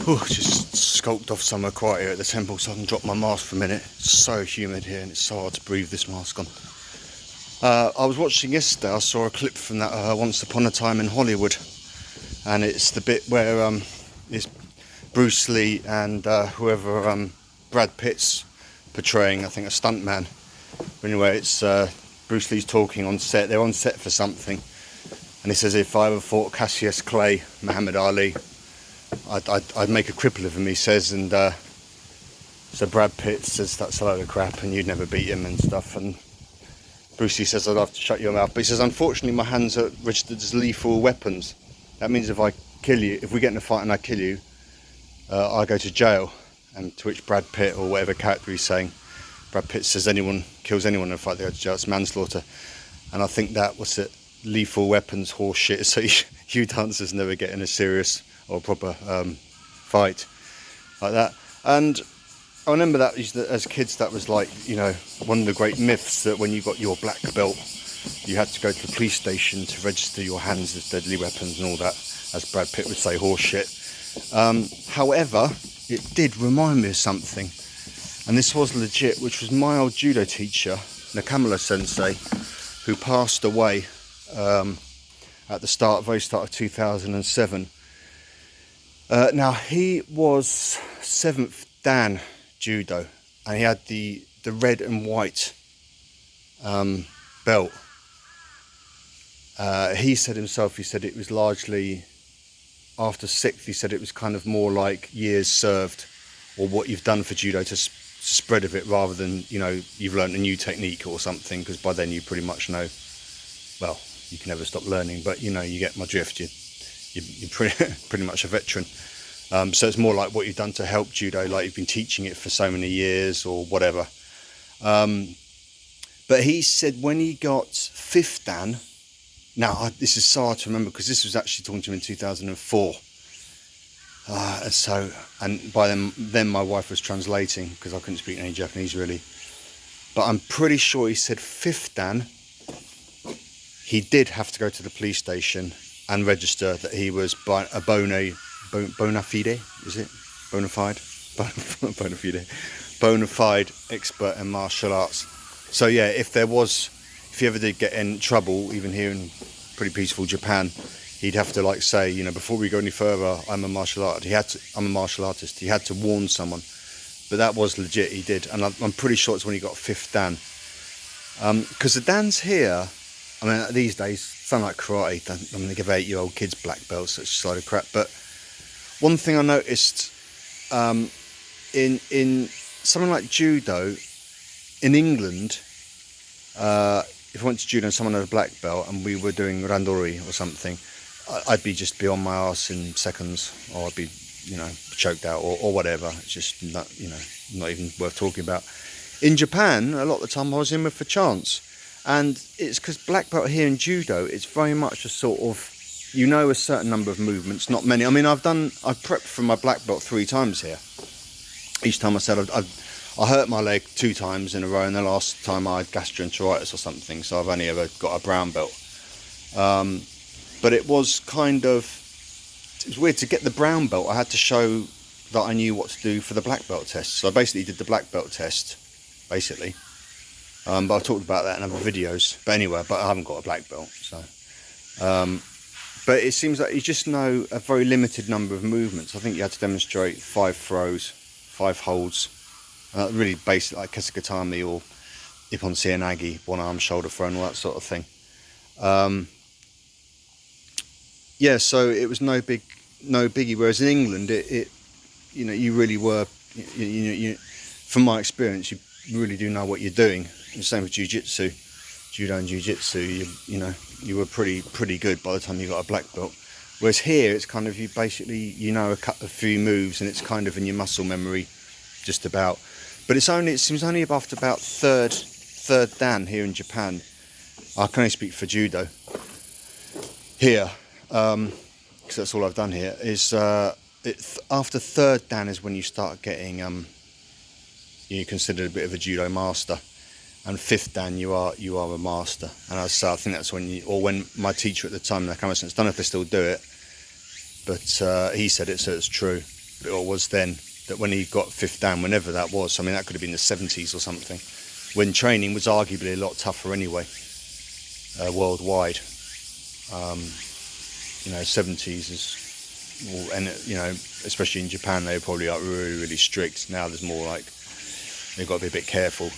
Just skulked off somewhere quiet here at the temple so I can drop my mask for a minute. It's so humid here and it's so hard to breathe this mask on. I was watching yesterday, I saw a clip from that Once Upon a Time in Hollywood, and it's the bit where it's Bruce Lee and whoever Brad Pitt's portraying, I think a stuntman. But anyway, it's Bruce Lee's talking on set. They're on set for something, and he says, if I ever fought Cassius Clay, Muhammad Ali, I'd make a cripple of him, he says. And so Brad Pitt says that's a load of crap and you'd never beat him and stuff. And Bruce Lee says, I'd have to shut your mouth. But he says, unfortunately, my hands are registered as lethal weapons. That means if I kill you, if we get in a fight and I kill you, I go to jail. And to which Brad Pitt, or whatever character he's saying, Brad Pitt says, anyone kills anyone in a fight, they go to jail. It's manslaughter. And I think that was it, lethal weapons horse shit. So you dancers never get in a serious or proper fight like that. And I remember that as kids, that was like, you know, one of the great myths, that when you got your black belt, you had to go to the police station to register your hands as deadly weapons and all that, as Brad Pitt would say, horse shit. However, it did remind me of something, and this was legit, which was my old judo teacher, Nakamura Sensei, who passed away at the very start of 2007. Now, he was 7th Dan judo, and he had the red and white belt. He said himself, he said it was largely, after 6th, he said it was kind of more like years served, or what you've done for judo to spread of it, rather than, you know, you've learned a new technique or something, because by then you pretty much know, well, you can never stop learning, but you know, you get my drift. You're pretty much a veteran. So it's more like what you've done to help judo, like you've been teaching it for so many years or whatever. But he said when he got 5th Dan, now this is so hard to remember because this was actually talking to him in 2004. And by then my wife was translating because I couldn't speak any Japanese really. But I'm pretty sure he said 5th Dan, he did have to go to the police station and register that he was a bona fide, is it? Bona fide? Bona fide expert in martial arts. So yeah, if you ever did get in trouble, even here in pretty peaceful Japan, he'd have to like say, you know, before we go any further, I'm a martial artist. He had to warn someone. But that was legit, he did. And I'm pretty sure it's when he got 5th Dan. Because the dans here, I mean, these days, something like karate, I'm going to give 8-year-old kids black belts, so it's just a load of crap. But one thing I noticed in something like judo, in England, if I went to judo and someone had a black belt and we were doing randori or something, I'd be on my arse in seconds, or I'd be, you know, choked out or whatever. It's just not, you know, not even worth talking about. In Japan, a lot of the time I was in with for chance. And it's because black belt here in judo, it's very much a sort of, you know, a certain number of movements, not many. I mean, I've prepped for my black belt 3 times here. Each time I said I hurt my leg 2 times in a row, and the last time I had gastroenteritis or something, so I've only ever got a brown belt. But it was weird to get the brown belt. I had to show that I knew what to do for the black belt test. So I basically did the black belt test, basically. But I've talked about that in other videos. But anyway, I haven't got a black belt, so. But it seems like you just know a very limited number of movements. I think you had to demonstrate 5 throws, 5 holds, really basic like kesugatami or ippon seoinage, one arm shoulder throw, and all that sort of thing. Yeah, so it was no biggie. Whereas in England, it you know, you really were, you from my experience, you really do know what you're doing. The same with judo and jiu-jitsu. You were pretty good by the time you got a black belt. Whereas here, it's kind of, you basically, you know, a few moves, and it's kind of in your muscle memory, just about. But it seems only after about third Dan here in Japan. I can only speak for judo here, because that's all I've done here. Is after 3rd Dan is when you start getting you're considered a bit of a judo master, and 5th Dan you are a master. And I think that's when my teacher at the time, Nakamura, I don't know if they still do it, but he said it, so it's true. or was then, that when he got 5th Dan, whenever that was, I mean that could have been the 70s or something, when training was arguably a lot tougher anyway, worldwide. 70s is, well, and especially in Japan, they were probably like really, really strict. Now there's more like, they've got to be a bit careful,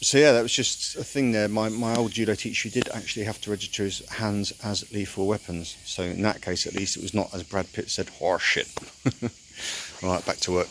So yeah, that was just a thing there. My old judo teacher did actually have to register his hands as lethal weapons. So in that case, at least, it was not, as Brad Pitt said, horse shit. All right, back to work.